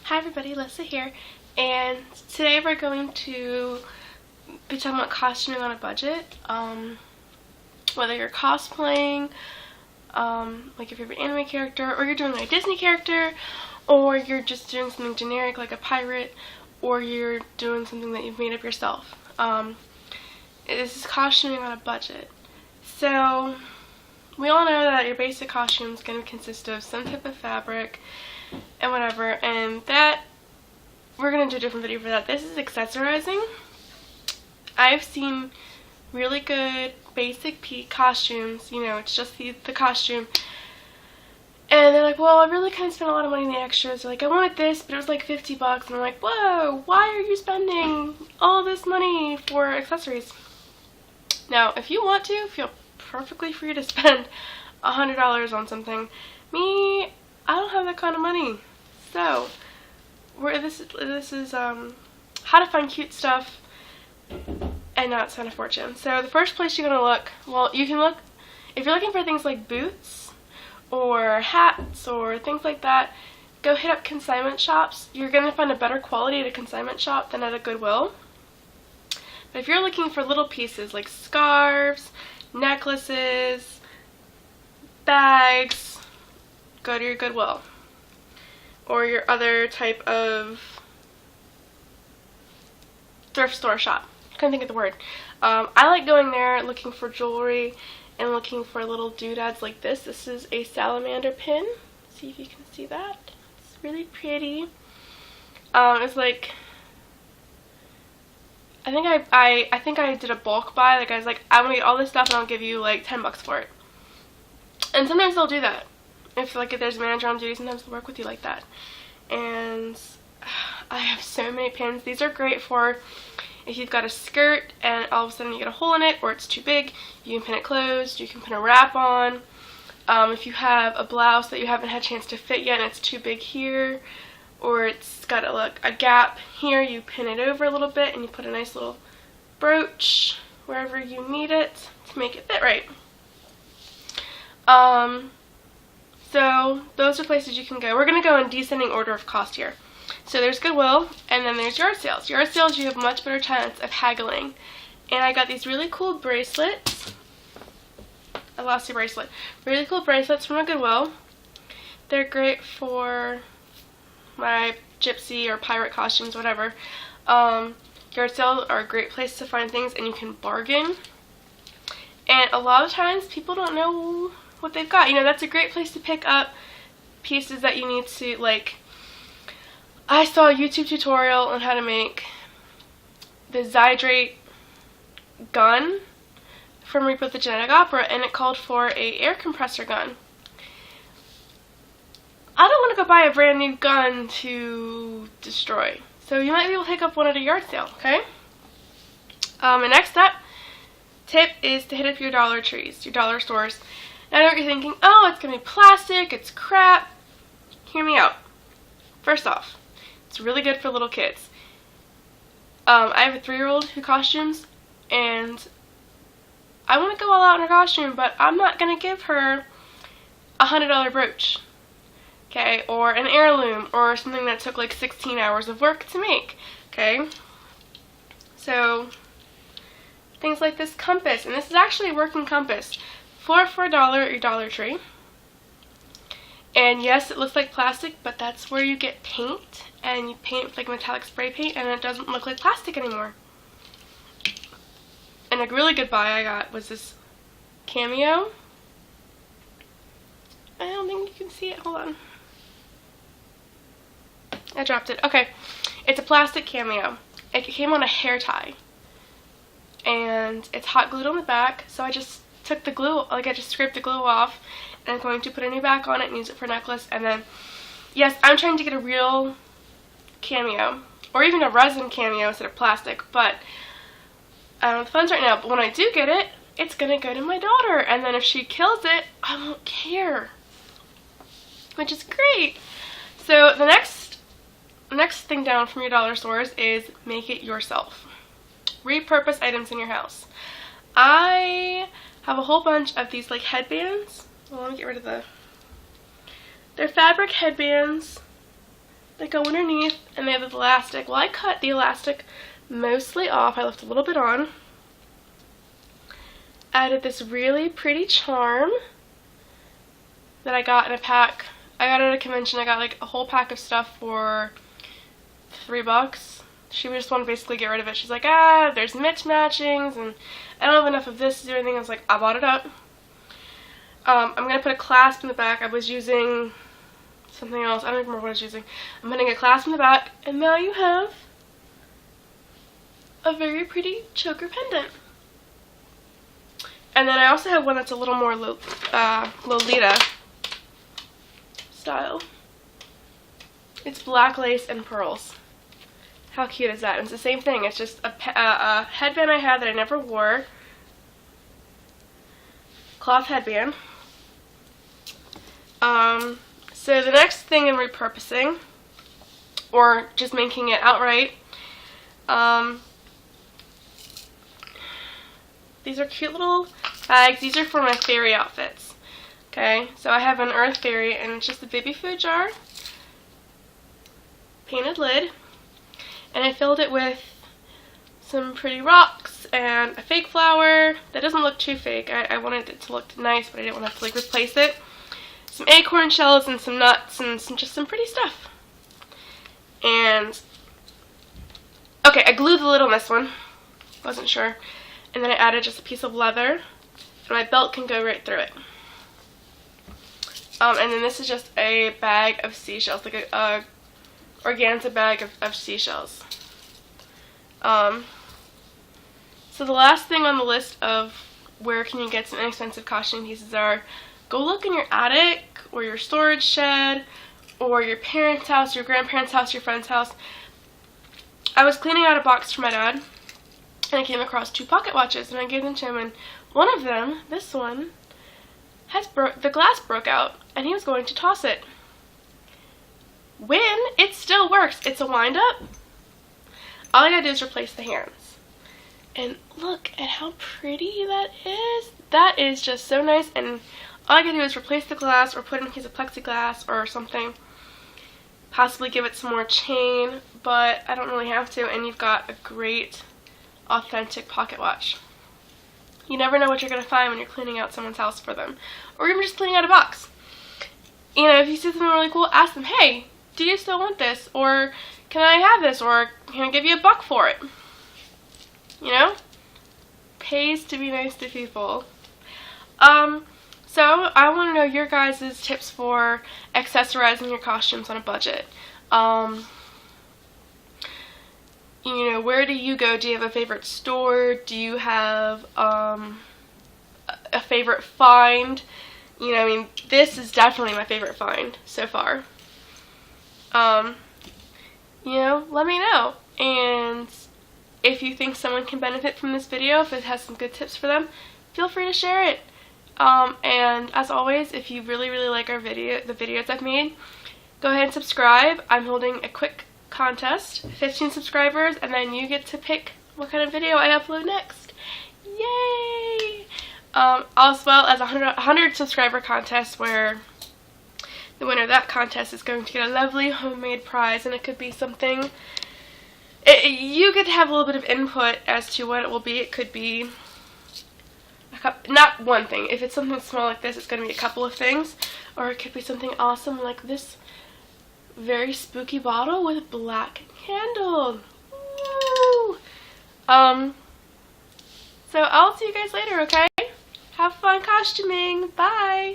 Hi everybody, Lisa here, and today we're going to be talking about costuming on a budget. Whether you're cosplaying, like your favorite anime character, or you're doing a Disney character, or you're just doing something generic like a pirate, or you're doing something that you've made up yourself. This is costuming on a budget. So, we all know that your basic costume is going to consist of some type of fabric and whatever, and that we're going to do a different video for that. This is accessorizing. I've seen really good basic costumes, you know, it's just the costume, and they're like, well, I really couldn't spend a lot of money on the extras. They're like, I wanted this, but it was like 50 bucks, and I'm like, whoa, why are you spending all this money for accessories? Now, if you want to, feel perfectly free to spend $100 on something. Me, I don't have that kind of money. So, this is how to find cute stuff and not spend a fortune. So the first place you're gonna look, well, you can look if you're looking for things like boots or hats or things like that. Go hit up consignment shops. You're gonna find a better quality at a consignment shop than at a Goodwill. But if you're looking for little pieces like scarves, necklaces, bags, go to your Goodwill or your other type of thrift store shop. Couldn't think of the word. I like going there looking for jewelry and looking for little doodads like this. This is a salamander pin. See if you can see that. It's really pretty. It's like, I think I did a bulk buy. Like, I was like, I'm gonna get all this stuff and I'll give you like 10 bucks for it. And sometimes they'll do that. If there's a manager on duty, sometimes they'll work with you like that. And I have so many pins. These are great for if you've got a skirt and all of a sudden you get a hole in it or it's too big, you can pin it closed, you can pin a wrap on. If you have a blouse that you haven't had a chance to fit yet and it's too big here, or it's got a gap here, you pin it over a little bit and you put a nice little brooch wherever you need it to make it fit right. So those are places you can go. We're going to go in descending order of cost here. So there's Goodwill, and then there's yard sales. Yard sales, you have a much better chance of haggling. And I got these really cool bracelets. I lost a bracelet. Really cool bracelets from a Goodwill. They're great for my gypsy or pirate costumes, whatever. Yard sales are a great place to find things, and you can bargain. And a lot of times people don't know what they've got. You know, that's a great place to pick up pieces that you need to, like, I saw a YouTube tutorial on how to make the Zydrate gun from Reboot the Genetic Opera, and it called for a air compressor gun. I don't want to go buy a brand new gun to destroy. So you might be able to pick up one at a yard sale, okay? The next tip is to hit up your Dollar Trees, your dollar stores. Now I know what you're thinking, oh, it's going to be plastic, it's crap. Hear me out. First off, it's really good for little kids. I have a 3-year-old who costumes, and I want to go all out in her costume, but I'm not going to give her a $100 brooch, okay, or an heirloom, or something that took like 16 hours of work to make, okay? So, things like this compass, and this is actually a working compass. For $1 at your Dollar Tree. And yes, it looks like plastic, but that's where you get paint, and you paint with like metallic spray paint, and it doesn't look like plastic anymore. And a really good buy I got was this cameo. I don't think you can see it. Hold on. I dropped it. Okay. It's a plastic cameo. It came on a hair tie. And it's hot glued on the back, so I just took the glue, like I just scraped the glue off, and I'm going to put a new back on it and use it for a necklace. And then, yes, I'm trying to get a real cameo, or even a resin cameo instead of plastic, but I don't have the funds right now. But when I do get it, it's going to go to my daughter, and then if she kills it, I won't care, which is great. So the next thing down from your dollar stores is make it yourself. Repurpose items in your house. I have a whole bunch of these like headbands. Well, let me get rid of they're fabric headbands that go underneath, and they have the elastic. Well, I cut the elastic mostly off. I left a little bit on. Added this really pretty charm that I got in a pack. I got it at a convention. I got like a whole pack of stuff for $3. She just wanted to basically get rid of it. She's like, there's mismatchings, and I don't have enough of this to do anything. I was like, I bought it up. I'm going to put a clasp in the back. I was using something else. I don't remember what I was using. I'm putting a clasp in the back, and now you have a very pretty choker pendant. And then I also have one that's a little more Lolita style. It's black lace and pearls. How cute is that? And it's the same thing. It's just a headband I had that I never wore. Cloth headband. So the next thing in repurposing, or just making it outright, these are cute little bags. These are for my fairy outfits. Okay, so I have an earth fairy, and it's just a baby food jar, painted lid, and I filled it with some pretty rocks and a fake flower that doesn't look too fake. I wanted it to look nice, but I didn't want to have to like replace it. Some acorn shells and some nuts and just some pretty stuff. And okay, I glued the lid on this one. Wasn't sure. And then I added just a piece of leather, and my belt can go right through it. And then this is just a bag of seashells, like a organza bag of seashells. So the last thing on the list of where can you get some inexpensive costume pieces are, go look in your attic or your storage shed or your parents' house, your grandparents' house, your friend's house. I was cleaning out a box for my dad, and I came across 2 pocket watches, and I gave them to him, and one of them, this one, the glass broke out, and he was going to toss it. When it still works, it's a wind up. All I gotta do is replace the hands. And look at how pretty that is. That is just so nice, and all I gotta do is replace the glass or put in a piece of plexiglass or something. Possibly give it some more chain, but I don't really have to, and you've got a great, authentic pocket watch. You never know what you're going to find when you're cleaning out someone's house for them. Or even just cleaning out a box. You know, if you see something really cool, ask them, hey, do you still want this? Or can I have this? Or can I give you $1 for it? You know? Pays to be nice to people. So I want to know your guys' tips for accessorizing your costumes on a budget. You know, where do you go? Do you have a favorite store? Do you have a favorite find? You know, I mean, this is definitely my favorite find so far. You know, let me know. And if you think someone can benefit from this video, if it has some good tips for them, feel free to share it. And as always, if you really like our the videos I've made, go ahead and subscribe. I'm holding a quick contest, 15 subscribers, and then you get to pick what kind of video I upload next. Yay! As well as a 100 subscriber contest, where the winner of that contest is going to get a lovely homemade prize, and it could be something, you get to have a little bit of input as to what it will be. It could be not one thing. If it's something small like this, it's going to be a couple of things, or it could be something awesome like this very spooky bottle with a black candle. Woo! So I'll see you guys later, okay? Have fun costuming. Bye!